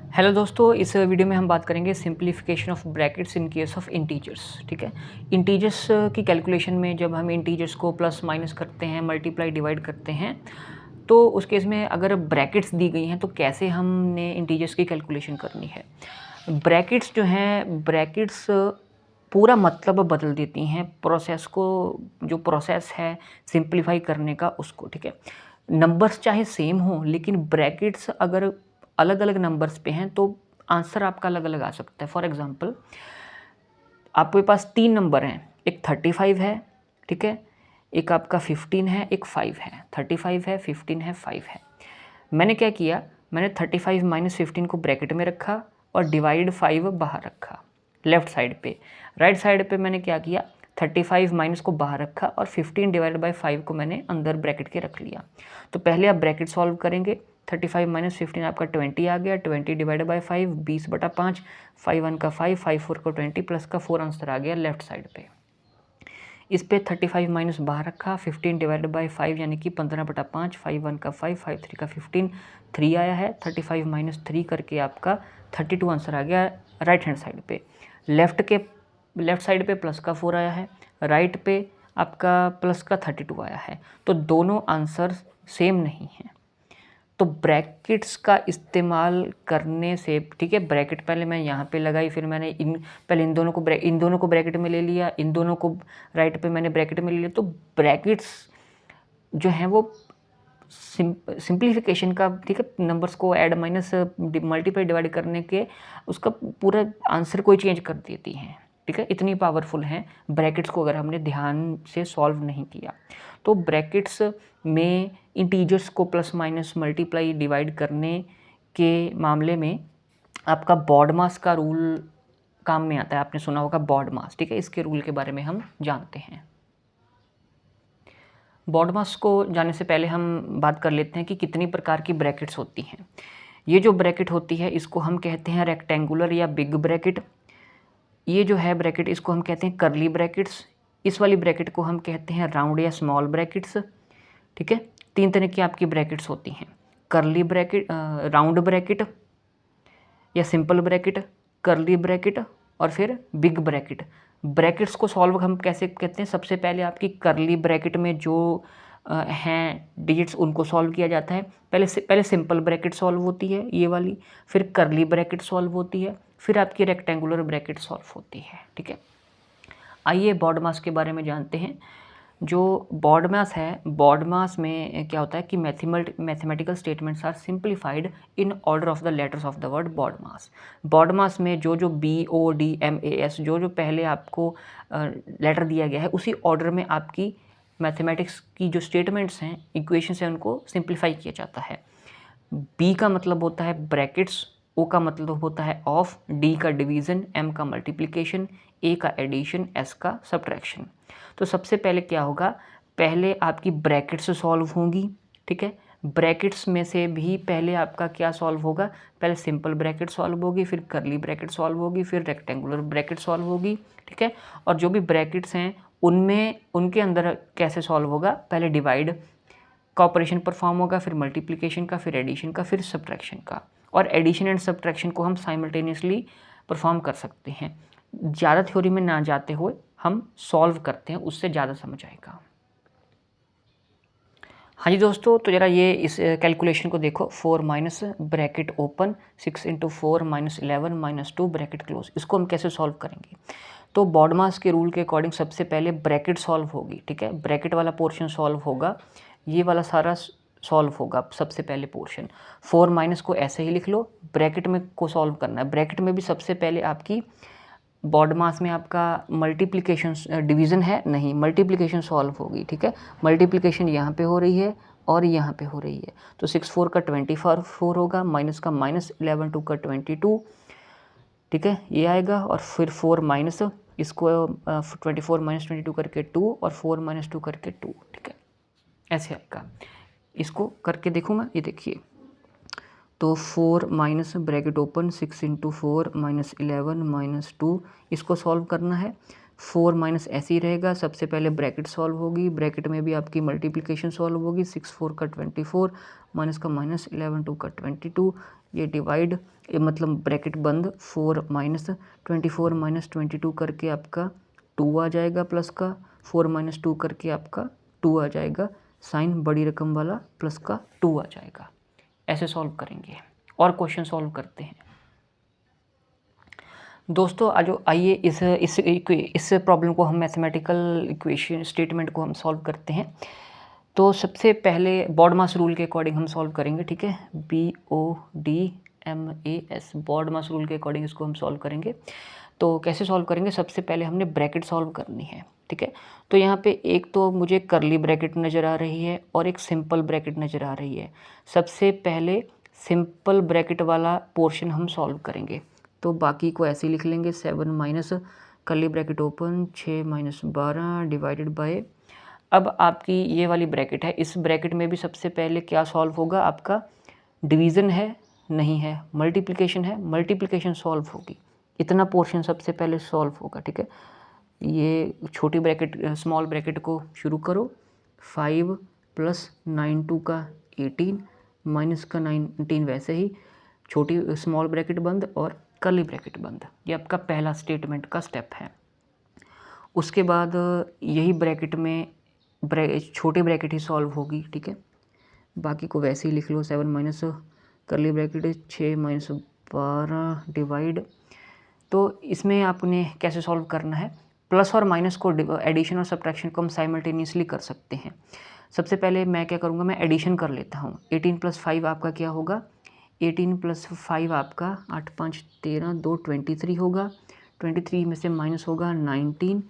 Hello दोस्तों, इस video में हम बात करेंगे simplification of brackets in case of integers. ठीक है, इंटीजर्स की कैलकुलेशन में जब हम इंटीजर्स को प्लस माइनस करते हैं, मल्टीप्लाई डिवाइड करते हैं, तो उस केस में अगर ब्रैकेट्स दी गई हैं तो कैसे हमने इंटीजर्स की कैलकुलेशन करनी है। ब्रैकेट्स जो हैं, ब्रैकेट्स पूरा मतलब बदल देती हैं प्रोसेस को, जो प्रोसेस है सिंप्लीफाई करने का उसको। ठीक है, नंबर्स चाहे सेम हो लेकिन ब्रैकेट्स अगर अलग अलग नंबर्स पे हैं तो आंसर आपका अलग अलग आ सकता है। फॉर एग्जांपल, आपके पास 3 नंबर हैं, एक 35 है, ठीक है, एक आपका 15 है, एक 5 है। 35 है, 15 है, 5 है। मैंने क्या किया, मैंने 35 माइनस 15 को ब्रैकेट में रखा और डिवाइड 5 बाहर रखा लेफ्ट साइड पे। राइट साइड पे मैंने क्या किया, 35 माइनस को बाहर रखा और 15 डिवाइड बाई 5 को मैंने अंदर ब्रैकेट के रख लिया। तो पहले आप ब्रैकेट सॉल्व करेंगे, 35 माइनस 15 आपका 20 आ गया, 20 डिवाइड बाई 5 20/5, 5 1 का 5, 5 4 का 20 प्लस का 4 आंसर आ गया लेफ्ट साइड पे। इस पे 35 माइनस बाहर रखा, 15 डिवाइड बाई 5 यानी कि 15/5, 5 1 का 5, 5 3 का 15, 3 आया है। 35 माइनस 3 करके आपका 32 आंसर आ गया राइट हैंड साइड पे। लेफ्ट साइड पे प्लस का 4 आया है, राइट पे आपका प्लस का 32 आया है। तो दोनों आंसर सेम नहीं हैं। तो ब्रैकेट्स का इस्तेमाल करने से, ठीक है, ब्रैकेट पहले मैं यहाँ पे लगाई, फिर मैंने पहले इन दोनों को ब्रैकेट में ले लिया, इन दोनों को राइट पे मैंने ब्रैकेट में ले लिया। तो ब्रैकेट्स जो हैं वो सिंप्लीफिकेशन का, ठीक है, नंबर्स को ऐड माइनस मल्टीप्लाई डिवाइड करने के उसका पूरा आंसर कोई चेंज कर देती हैं। ठीक है, इतनी पावरफुल हैं ब्रैकेट्स को अगर हमने ध्यान से सॉल्व नहीं किया तो। ब्रैकेट्स में इंटीजर्स को प्लस माइनस मल्टीप्लाई डिवाइड करने के मामले में आपका बॉडमास का रूल काम में आता है। आपने सुना होगा बॉडमास, ठीक है, इसके रूल के बारे में हम जानते हैं। बॉडमास को जानने से पहले हम बात कर लेते हैं कि कितनी प्रकार की ब्रैकेट्स होती हैं। ये जो ब्रैकेट होती है इसको हम कहते हैं रेक्टेंगुलर या बिग ब्रैकेट। ये जो है ब्रैकेट, इसको हम कहते हैं कर्ली ब्रैकेट्स। इस वाली ब्रैकेट को हम कहते हैं राउंड या स्मॉल ब्रैकेट्स। ठीक है, 3 तरह की आपकी ब्रैकेट्स होती हैं, कर्ली ब्रैकेट, राउंड ब्रैकेट या सिंपल ब्रैकेट, कर्ली ब्रैकेट और फिर बिग ब्रैकेट। ब्रैकेट्स को सॉल्व हम कैसे करते हैं, सबसे पहले आपकी कर्ली ब्रैकेट में जो हैं डिजिट्स उनको सॉल्व किया जाता है। पहले सिंपल ब्रैकेट सॉल्व होती है ये वाली, फिर कर्ली ब्रैकेट सॉल्व होती है, फिर आपकी रेक्टेंगुलर ब्रैकेट सॉल्व होती है। ठीक है, आइए बॉडमास के बारे में जानते हैं। जो बॉडमास है, बॉडमास में क्या होता है कि mathematical statements are simplified in order of the letters of the word BODMAS. BODMAS में जो BODMAS जो पहले आपको लेटर दिया गया है उसी ऑर्डर में आपकी मैथमेटिक्स की जो स्टेटमेंट्स हैं, इक्वेशंस हैं, उनको सिंप्लीफाई किया जाता है। B का मतलब होता है ब्रैकेट्स, O का मतलब होता है ऑफ, D का डिवीज़न, M का मल्टीप्लिकेशन, A का एडिशन, S का सब्ट्रैक्शन। तो सबसे पहले क्या होगा, पहले आपकी ब्रैकेट्स सॉल्व होंगी। ठीक है, ब्रैकेट्स में से भी पहले आपका क्या सॉल्व होगा, पहले सिंपल ब्रैकेट सॉल्व होगी, फिर कर्ली ब्रैकेट सॉल्व होगी, फिर रेक्टेंगुलर ब्रैकेट सॉल्व होगी। ठीक है, और जो भी ब्रैकेट्स हैं उनमें उनके अंदर कैसे सॉल्व होगा, पहले डिवाइड का ऑपरेशन परफॉर्म होगा, फिर मल्टीप्लिकेशन का, फिर एडिशन का, फिर सब्ट्रैक्शन का। और एडिशन एंड सब्ट्रैक्शन को हम साइमल्टेनियसली परफॉर्म कर सकते हैं। ज़्यादा थ्योरी में ना जाते हुए हम सॉल्व करते हैं, उससे ज़्यादा समझ आएगा। हाँ जी दोस्तों, तो ज़रा ये इस कैलकुलेशन को देखो। 4 minus bracket open 6 into 4 minus 11 minus 2 bracket close, इसको हम कैसे सॉल्व करेंगे। तो बॉडमास के रूल के अकॉर्डिंग सबसे पहले ब्रैकेट सॉल्व होगी। ठीक है, ब्रैकेट वाला पोर्शन सॉल्व होगा, ये वाला सारा सॉल्व होगा सबसे पहले पोर्शन। 4 माइनस को ऐसे ही लिख लो, ब्रैकेट में को सॉल्व करना है। ब्रैकेट में भी सबसे पहले आपकी बॉडमास में आपका मल्टीप्लिकेशन, डिवीज़न है नहीं, मल्टीप्लिकेशन सॉल्व होगी। ठीक है, मल्टीप्लिकेशन यहाँ पे हो रही है और यहाँ पे हो रही है, तो 6 4 का 24 होगा, माइनस का माइनस 11 2 का 22। ठीक है, ये आएगा, और फिर 4 माइनस इसको 24 माइनस 22 करके 2 और 4 माइनस 2 करके 2। ठीक है, ऐसे आएगा। इसको करके देखूँ मैं, ये देखिए, तो 4 minus bracket open 6 into 4 minus 11 minus 2, इसको सॉल्व करना है। 4 माइनस ऐसे ही रहेगा। सबसे पहले ब्रैकेट सॉल्व होगी, ब्रैकेट में भी आपकी मल्टीप्लिकेशन सॉल्व होगी। 6 4 का 24, माइनस का माइनस, 11 2 का 22, ये डिवाइड, मतलब ब्रैकेट बंद, 4 माइनस 24 माइनस 22 करके आपका 2 आ जाएगा प्लस का, 4 माइनस 2 करके आपका 2 आ जाएगा, साइन बड़ी रकम वाला प्लस का 2 आ जाएगा। ऐसे सॉल्व करेंगे और क्वेश्चन सॉल्व करते हैं। दोस्तों आज आइए इस प्रॉब्लम को हम मैथमेटिकल इक्वेशन स्टेटमेंट को हम सॉल्व करते हैं। तो सबसे पहले बॉडमास रूल के अकॉर्डिंग हम सॉल्व करेंगे, ठीक है। BODMAS बॉडमास रूल के अकॉर्डिंग इसको हम सॉल्व करेंगे। तो कैसे सॉल्व करेंगे, सबसे पहले हमने ब्रैकेट सॉल्व करनी है, ठीक है। तो यहाँ पे एक तो मुझे करली ब्रैकेट नज़र आ रही है और एक सिंपल ब्रैकेट नज़र आ रही है। सबसे पहले सिंपल ब्रैकेट वाला पोर्शन हम सॉल्व करेंगे, तो बाकी को ऐसे ही लिख लेंगे। 7 माइनस करली bracket open 6 minus 12 divided by, अब आपकी ये वाली ब्रैकेट है, इस ब्रैकेट में भी सबसे पहले क्या सॉल्व होगा, आपका डिवीज़न है नहीं है, मल्टीप्लिकेशन है, मल्टीप्लिकेशन सॉल्व होगी। इतना पोर्शन सबसे पहले सॉल्व होगा, ठीक है। ये छोटी ब्रैकेट स्मॉल ब्रैकेट को शुरू करो, 5 प्लस 9 2 का 18 माइनस का 19 वैसे ही, छोटी स्मॉल ब्रैकेट बंद और कर्ली ब्रैकेट बंद। ये आपका पहला स्टेटमेंट का स्टेप है। उसके बाद यही ब्रैकेट में छोटी ब्रैकेट ही सॉल्व होगी, ठीक है। बाकी को वैसे ही लिख लो। 7 minus curly bracket 6 minus 12 divide. तो इसमें आपने कैसे सॉल्व करना है, प्लस और माइनस को एडिशन और सब्ट्रैक्शन को हम साइमल्टेनियसली कर सकते हैं। सबसे पहले मैं क्या करूँगा, मैं एडिशन कर लेता हूँ। 18 प्लस 5 आपका क्या होगा, 18 प्लस 5 आपका 8 5 13 2 23 होगा। 23 में से माइनस होगा 19,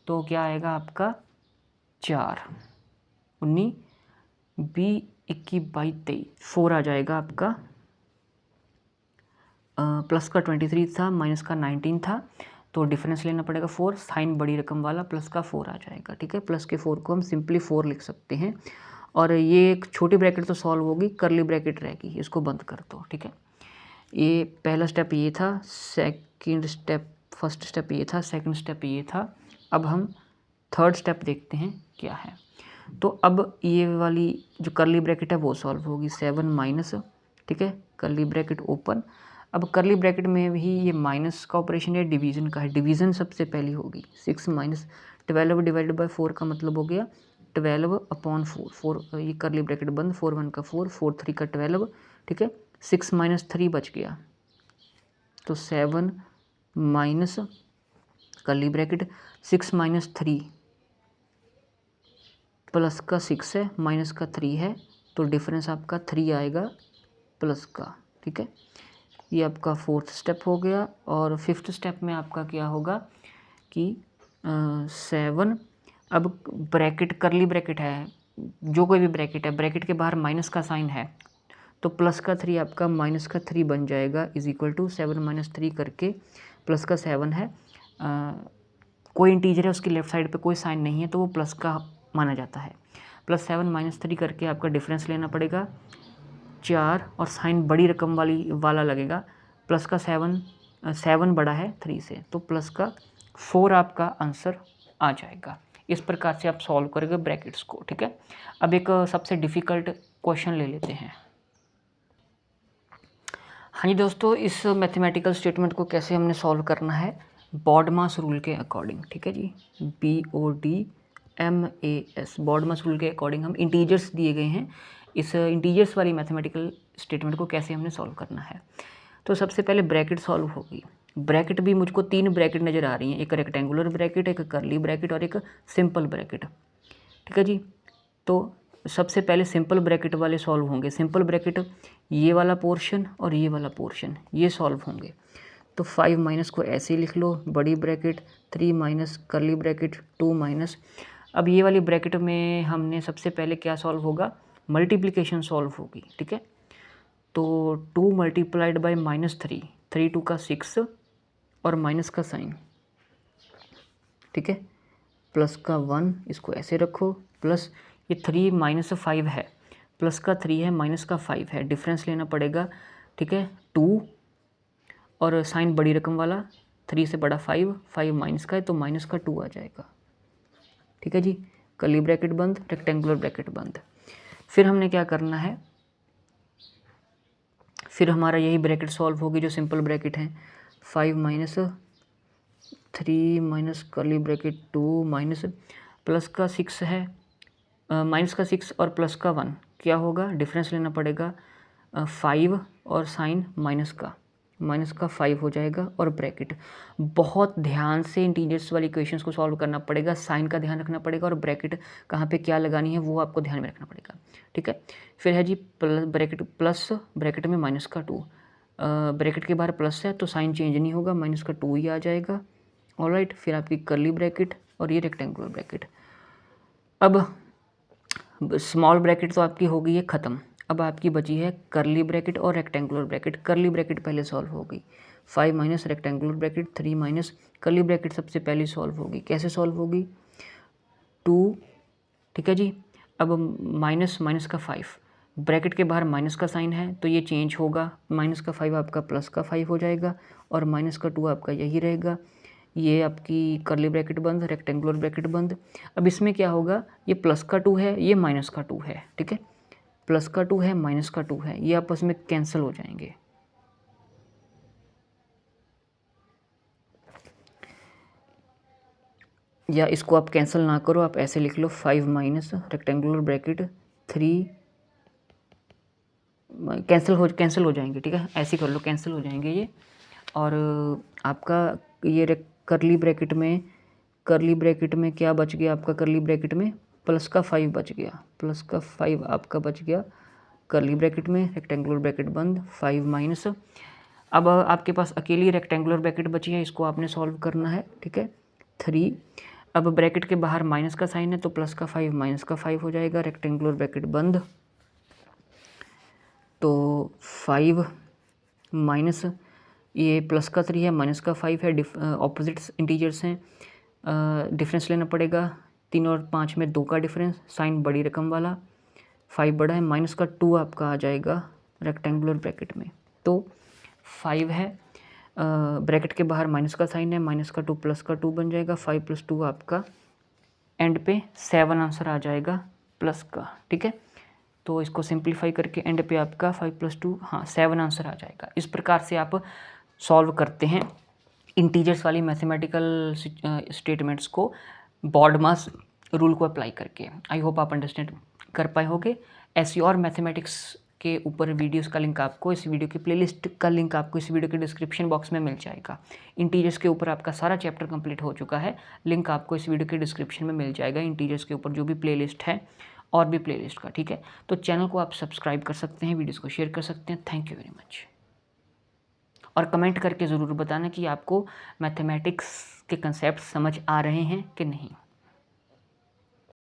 तो क्या आएगा आपका 4 19 20 21 22 23 4 आ जाएगा आपका। प्लस का 23 था, माइनस का 19 था, तो डिफरेंस लेना पड़ेगा 4, साइन बड़ी रकम वाला प्लस का 4 आ जाएगा, ठीक है। प्लस के 4 को हम सिंपली 4 लिख सकते हैं। और ये एक छोटी ब्रैकेट तो सॉल्व होगी, करली ब्रैकेट रहेगी, इसको बंद कर दो, ठीक है। ये पहला स्टेप ये था, फर्स्ट स्टेप ये था, सेकंड स्टेप ये था। अब हम थर्ड स्टेप देखते हैं क्या है। तो अब ये वाली जो करली ब्रैकेट है वो सॉल्व होगी। 7 माइनस, ठीक है, करली ब्रैकेट ओपन। अब करली ब्रैकेट में भी ये माइनस का ऑपरेशन है, डिवीज़न का है, डिवीज़न सबसे पहली होगी। 6 माइनस 12 डिवाइडेड बाय 4 का मतलब हो गया 12 अपॉन 4, ये करली ब्रैकेट बंद, 4 1 का 4, 4 3 का 12, ठीक है। 6 माइनस 3 बच गया, तो 7 माइनस करली ब्रैकेट 6 माइनस 3 प्लस का 6 है, माइनस का 3 है, तो डिफरेंस आपका 3 आएगा प्लस का, ठीक है। ये आपका फोर्थ स्टेप हो गया। और फिफ्थ स्टेप में आपका क्या होगा कि 7, अब ब्रैकेट करली ब्रैकेट है, जो कोई भी ब्रैकेट है, ब्रैकेट के बाहर माइनस का साइन है, तो प्लस का 3 आपका माइनस का 3 बन जाएगा, इज इक्वल टू 7 माइनस 3 करके प्लस का 7 है, कोई इंटीजर है उसकी लेफ्ट साइड पे कोई साइन नहीं है तो वो प्लस का माना जाता है। प्लस 7 माइनस 3 करके आपका डिफरेंस लेना पड़ेगा 4, और साइन बड़ी रकम वाला लगेगा, प्लस का 7 बड़ा है 3 से, तो प्लस का 4 आपका आंसर आ जाएगा। इस प्रकार से आप सॉल्व करोगे ब्रैकेट्स को, ठीक है। अब एक सबसे डिफ़िकल्ट क्वेश्चन ले लेते हैं। हाँ जी दोस्तों, इस मैथमेटिकल स्टेटमेंट को कैसे हमने सॉल्व करना है, बॉडमास रूल के अकॉर्डिंग, ठीक है जी। BODMAS बॉडमास रूल के अकॉर्डिंग हम इंटीजर्स दिए गए हैं, इस इंटीजर्स वाली मैथमेटिकल स्टेटमेंट को कैसे हमने सॉल्व करना है। तो सबसे पहले ब्रैकेट सॉल्व होगी। ब्रैकेट भी मुझको 3 ब्रैकेट नज़र आ रही हैं, एक रेक्टेंगुलर ब्रैकेट, एक करली ब्रैकेट और एक सिंपल ब्रैकेट, ठीक है जी। तो सबसे पहले सिंपल ब्रैकेट वाले सॉल्व होंगे। सिंपल ब्रैकेट ये वाला पोर्शन और ये वाला पोर्शन ये सॉल्व होंगे। तो 5 माइनस को ऐसे ही लिख लो, बड़ी ब्रैकेट 3 माइनस करली ब्रैकेट 2 माइनस। अब ये वाली ब्रैकेट में हमने सबसे पहले क्या सॉल्व होगा, मल्टीप्लिकेशन सॉल्व होगी, ठीक है। तो 2 मल्टीप्लाइड बाई -3, 3 2 का 6 और माइनस का साइन, ठीक है, प्लस का 1, इसको ऐसे रखो, प्लस ये 3 माइनस 5 है, प्लस का 3 है, माइनस का 5 है, डिफरेंस लेना पड़ेगा, ठीक है, 2, और साइन बड़ी रकम वाला 3 से बड़ा 5, 5 माइनस का है तो माइनस का 2 आ जाएगा। ठीक है जी, कर्ली ब्रैकेट बंद, रेक्टेंगुलर ब्रैकेट बंद। फिर हमने क्या करना है, फिर हमारा यही ब्रैकेट सॉल्व होगी जो सिंपल ब्रैकेट है, 5 minus 3 minus curly bracket 2 minus plus का 6 है, माइनस का 6 और प्लस का 1 क्या होगा, डिफरेंस लेना पड़ेगा 5 और साइन माइनस का 5 हो जाएगा। और ब्रैकेट बहुत ध्यान से इंटीजर्स वाली इक्वेशंस को सॉल्व करना पड़ेगा, साइन का ध्यान रखना पड़ेगा और ब्रैकेट कहाँ पे क्या लगानी है वो आपको ध्यान में रखना पड़ेगा। ठीक है, फिर है जी प्लस ब्रैकेट में माइनस का 2, ब्रैकेट के बाहर प्लस है तो साइन चेंज नहीं होगा, माइनस का 2 ही आ जाएगा। ऑलराइट, फिर आपकी कर्ली ब्रैकेट और ये रेक्टेंगुलर ब्रैकेट। अब स्मॉल ब्रैकेट तो आपकी हो गई है ख़त्म, अब आपकी बची है कर्ली ब्रैकेट और रेक्टेंगुलर ब्रैकेट। कर्ली ब्रैकेट पहले सॉल्व होगी, 5 minus rectangular bracket 3 minus curly bracket सबसे पहले सॉल्व होगी। कैसे सॉल्व होगी, 2, ठीक है जी। अब माइनस का 5, ब्रैकेट के बाहर माइनस का साइन है तो ये चेंज होगा, माइनस का 5 आपका प्लस का 5 हो जाएगा और माइनस का 2 आपका यही रहेगा। ये आपकी कर्ली ब्रैकेट बंद, रेक्टेंगुलर ब्रैकेट बंद। अब इसमें क्या होगा, ये प्लस का 2 है, ये माइनस का 2 है। ठीक है, प्लस का 2 है, माइनस का 2 है, ये आपस में कैंसिल हो जाएंगे। या इसको आप कैंसिल ना करो, आप ऐसे लिख लो 5 माइनस रेक्टेंगुलर ब्रैकेट 3, कैंसिल हो जाएंगे। ठीक है, ऐसे कर लो, कैंसिल हो जाएंगे ये। और आपका ये कर्ली ब्रैकेट में क्या बच गया आपका, कर्ली ब्रैकेट में प्लस का 5 बच गया, प्लस का 5 आपका बच गया कर्ली ब्रैकेट में, रेक्टेंगुलर ब्रैकेट बंद, 5 माइनस। अब आपके पास अकेली रेक्टेंगुलर ब्रैकेट बची है, इसको आपने सॉल्व करना है। ठीक है, 3, अब ब्रैकेट के बाहर माइनस का साइन है तो प्लस का 5 माइनस का 5 हो जाएगा, रेक्टेंगुलर ब्रैकेट बंद। तो 5 माइनस ये प्लस का 3 है, माइनस का 5 है, ऑपोजिट्स इंटीजर्स हैं, डिफरेंस लेना पड़ेगा। 3 और 5 में 2 का डिफरेंस, साइन बड़ी रकम वाला, 5 बड़ा है, माइनस का 2 आपका आ जाएगा रेक्टेंगुलर ब्रैकेट में। तो 5 है, ब्रैकेट के बाहर माइनस का साइन है, माइनस का 2 प्लस का 2 बन जाएगा, 5 + 2 आपका एंड पे 7 आंसर आ जाएगा प्लस का। ठीक है, तो इसको सिंप्लीफाई करके एंड पे आपका 5 + 2 हाँ 7 आंसर आ जाएगा। इस प्रकार से आप सॉल्व करते हैं इंटीजर्स वाली मैथमेटिकल स्टेटमेंट्स को बॉड मास रूल को अप्लाई करके। आई होप आप अंडरस्टैंड कर पाए होंगे। ऐसी और मैथमेटिक्स के ऊपर वीडियोस का लिंक आपको, इस वीडियो की प्लेलिस्ट का लिंक आपको इस वीडियो के डिस्क्रिप्शन बॉक्स में मिल जाएगा। इंटीजर्स के ऊपर आपका सारा चैप्टर कंप्लीट हो चुका है, लिंक आपको इस वीडियो के डिस्क्रिप्शन में मिल जाएगा। इंटीजर्स के ऊपर जो भी प्लेलिस्ट है और भी प्लेलिस्ट का, ठीक है। तो चैनल को आप सब्सक्राइब कर सकते हैं, वीडियोस को शेयर कर सकते हैं। Thank you very much. और कमेंट करके ज़रूर बताना कि आपको मैथमेटिक्स के कंसेप्ट समझ आ रहे हैं कि नहीं।